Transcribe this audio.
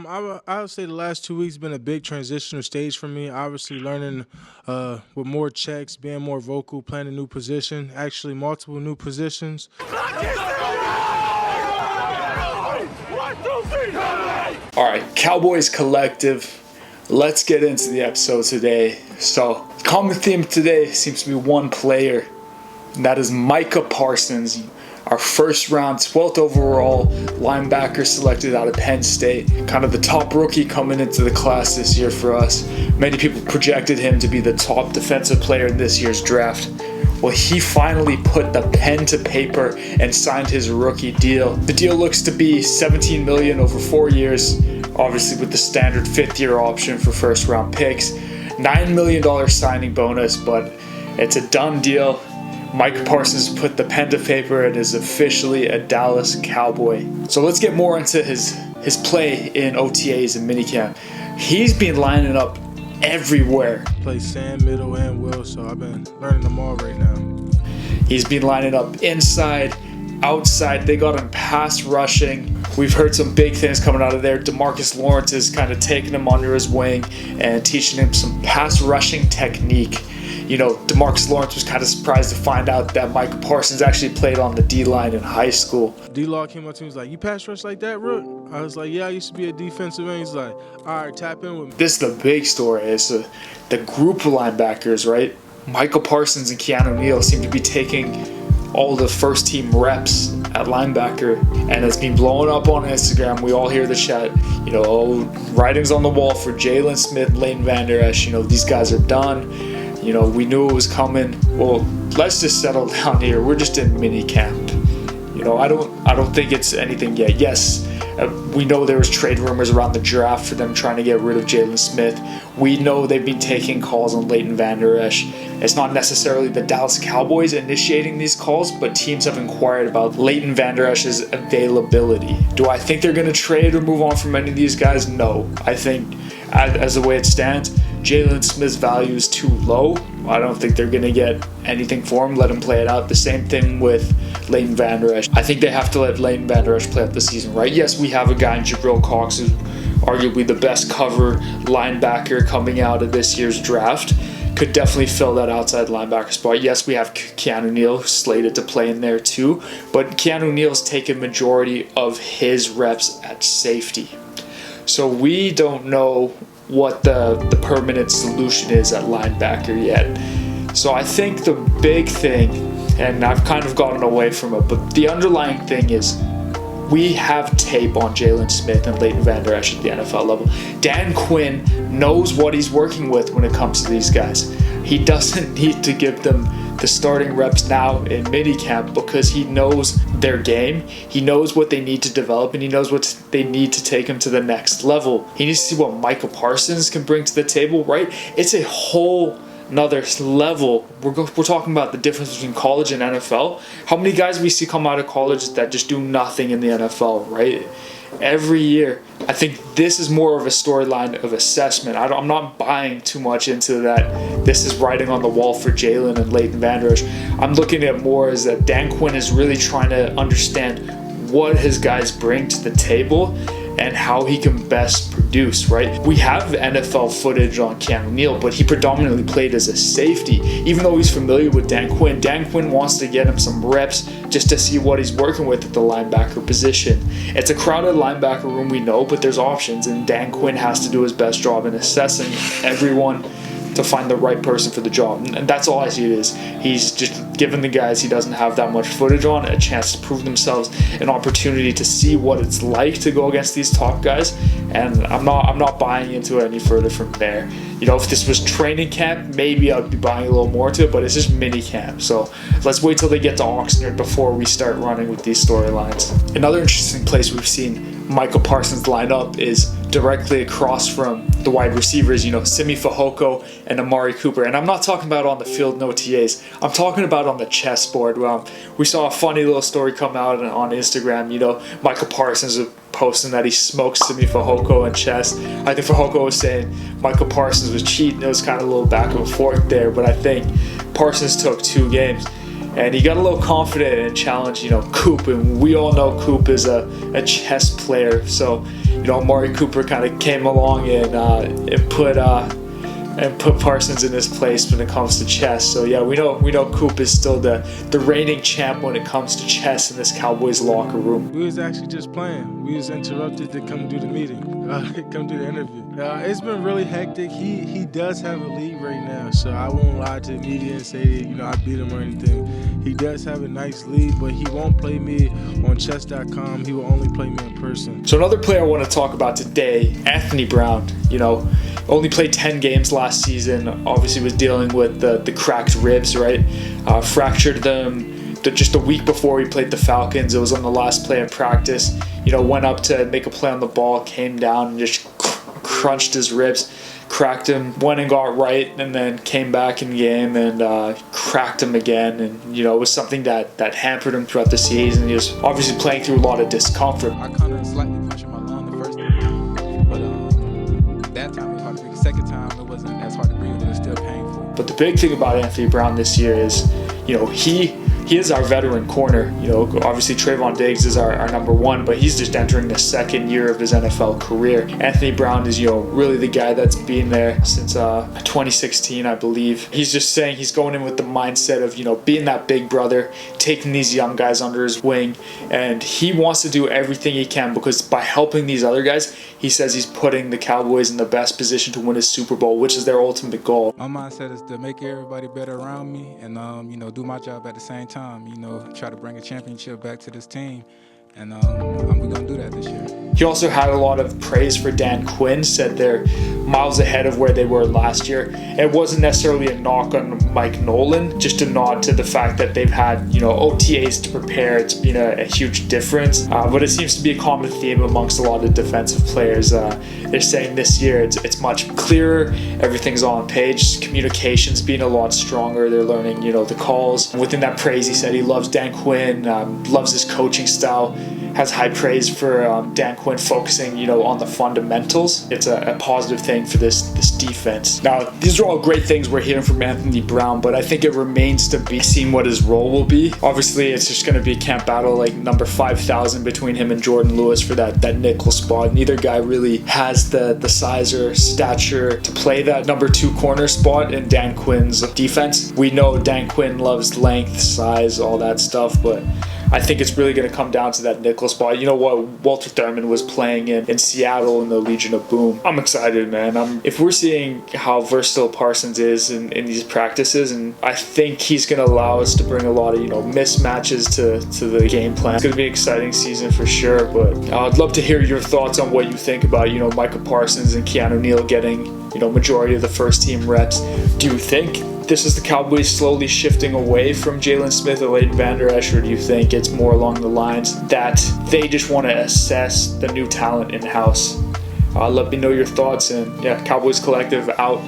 I would say the last 2 weeks been a big transitional stage for me. Obviously, learning with more checks, being more vocal, playing a new position, actually multiple new positions. All right, Cowboys Collective. Let's get into the episode today. So, common theme today seems to be one player, and that is Micah Parsons. Our first round, 12th overall linebacker selected out of Penn State. Kind of the top rookie coming into the class this year for us. Many people projected him to be the top defensive player in this year's draft. Well, he finally put the pen to paper and signed his rookie deal. The deal looks to be $17 million over 4 years, obviously with the standard fifth-year option for first-round picks. $9 million signing bonus, but it's a done deal. Micah Parsons put the pen to paper and is officially a Dallas Cowboy. So let's get more into his play in OTAs and minicamp. He's been lining up everywhere. Play Sam, middle, and Will, so I've been learning them all right now. He's been lining up inside, outside. They got him pass rushing. We've heard some big things coming out of there. DeMarcus Lawrence is kind of taking him under his wing and teaching him some pass rushing technique. You know, DeMarcus Lawrence was kind of surprised to find out that Micah Parsons actually played on the D-line in high school. D-Law came up to me, he was like, "You pass rush like that, Rook?" I was like, "Yeah, I used to be a defensive end." He's like, "All right, tap in with me." This is the big story. It's the group of linebackers, right? Michael Parsons and Keanu Neal seem to be taking all the first-team reps at linebacker, and it's been blowing up on Instagram. We all hear the chat, you know, writings on the wall for Jalen Smith, Leighton Vander Esch. You know, these guys are done. You know, we knew it was coming. Well, let's just settle down here. We're just in mini camp. You know, I don't think it's anything yet. Yes, we know there was trade rumors around the draft for them trying to get rid of Jalen Smith. We know they've been taking calls on Leighton Vander Esch. It's not necessarily the Dallas Cowboys initiating these calls, but teams have inquired about Leighton Vander Esch's availability. Do I think they're going to trade or move on from any of these guys? No. I think, as the way it stands, Jalen Smith's value is too low. I don't think they're going to get anything for him. Let him play it out. The same thing with Leighton Vander Esch. I think they have to let Leighton Vander Esch play out the season, right? Yes, we have a guy in Jabril Cox who's arguably the best cover linebacker coming out of this year's draft. Could definitely fill that outside linebacker spot. Yes, we have Keanu Neal slated to play in there too, but Keanu Neal's taken majority of his reps at safety. So we don't know what the permanent solution is at linebacker yet. So I think the big thing, and I've kind of gotten away from it, but the underlying thing is we have tape on Jalen Smith and Leighton Vander Esch at the NFL level. Dan Quinn knows what he's working with when it comes to these guys. He doesn't need to give them the starting reps now in minicamp because he knows their game. He knows what they need to develop, and he knows what they need to take him to the next level. He needs to see what Micah Parsons can bring to the table, right? It's a whole another level. We're talking about the difference between college and NFL. How many guys we see come out of college that just do nothing in the NFL, right? Every year. I think this is more of a storyline of assessment. I'm not buying too much into that. This is writing on the wall for Jalen and Leighton Vander Esch. I'm looking at more as that Dan Quinn is really trying to understand what his guys bring to the table and how he can best produce, right? We have NFL footage on Keanu Neal, but he predominantly played as a safety. Even though he's familiar with Dan Quinn wants to get him some reps just to see what he's working with at the linebacker position. It's a crowded linebacker room, we know, but there's options, and Dan Quinn has to do his best job in assessing everyone to find the right person for the job. And that's all I see it is. He's just giving the guys he doesn't have that much footage on a chance to prove themselves, an opportunity to see what it's like to go against these top guys. And I'm not buying into it any further from there. You know, if this was training camp, maybe I'd be buying a little more to it, but it's just mini camp. So let's wait till they get to Oxnard before we start running with these storylines. Another interesting place we've seen Micah Parsons line up is directly across from the wide receivers, you know, Simi Fehoko and Amari Cooper. And I'm not talking about on the field, no TAs. I'm talking about on the chessboard. We saw a funny little story come out on Instagram. You know, Micah Parsons was posting that he smoked Simi Fehoko in chess. I think Fehoko was saying Micah Parsons was cheating. It was kind of a little back and forth there, but I think Parsons took 2 games. And he got a little confident and challenged, you know, Coop. And we all know Coop is a chess player. So Amari Cooper kind of came along and put Parsons in his place when it comes to chess. So yeah, we know Coop is still the reigning champ when it comes to chess in this Cowboys locker room. We was actually just playing. We was interrupted to come do the meeting, come do the interview. It's been really hectic. He does have a lead right now, so I won't lie to the media and say I beat him or anything. He does have a nice lead, but he won't play me on chess.com. He will only play me in person. So another player I want to talk about today, Anthony Brown. Only played 10 games last season. Obviously was dealing with the cracked ribs, right? Fractured them just a week before he played the Falcons. It was on the last play of practice. Went up to make a play on the ball, came down and just crunched his ribs, cracked him, went and got right, and then came back in game and cracked him again. And it was something that hampered him throughout the season. He was obviously playing through a lot of discomfort. I kind of slightly punctured my lung the first time, but that time it was hard to breathe. The second time it wasn't as hard to breathe, but it was still painful. But the big thing about Anthony Brown this year is, he is our veteran corner. Obviously Trayvon Diggs is our number one, but he's just entering the second year of his NFL career. Anthony Brown is, really the guy that's been there since 2016, I believe. He's just saying he's going in with the mindset of, being that big brother, taking these young guys under his wing, and he wants to do everything he can because by helping these other guys, he says he's putting the Cowboys in the best position to win a Super Bowl, which is their ultimate goal. My mindset is to make everybody better around me and, do my job at the same time. Try to bring a championship back to this team. And we're going to do that this year. He also had a lot of praise for Dan Quinn, said they're miles ahead of where they were last year. It wasn't necessarily a knock on Mike Nolan, just a nod to the fact that they've had, OTAs to prepare. It's been a huge difference. But it seems to be a common theme amongst a lot of defensive players. They're saying this year it's much clearer. Everything's on page. Communication's been a lot stronger. They're learning, the calls. Within that praise, he said he loves Dan Quinn, loves his coaching style. Has high praise for Dan Quinn focusing, on the fundamentals. It's a positive thing for this defense. Now, these are all great things we're hearing from Anthony Brown, but I think it remains to be seen what his role will be. Obviously, it's just going to be a camp battle like number 5,000 between him and Jordan Lewis for that nickel spot. Neither guy really has the size or stature to play that number 2 corner spot in Dan Quinn's defense. We know Dan Quinn loves length, size, all that stuff, but I think it's really going to come down to that nickel spot. You know what? Walter Thurman was playing in Seattle in the Legion of Boom. I'm excited, man. If we're seeing how versatile Parsons is in these practices, and I think he's going to allow us to bring a lot of, mismatches to the game plan. It's going to be an exciting season for sure, but I'd love to hear your thoughts on what you think about, Micah Parsons and Keanu Neal getting, majority of the first team reps. Do you think this is the Cowboys slowly shifting away from Jalen Smith or Leighton Vander Esch, or do you think it's more along the lines that they just want to assess the new talent in-house? Let me know your thoughts, and Cowboys Collective out.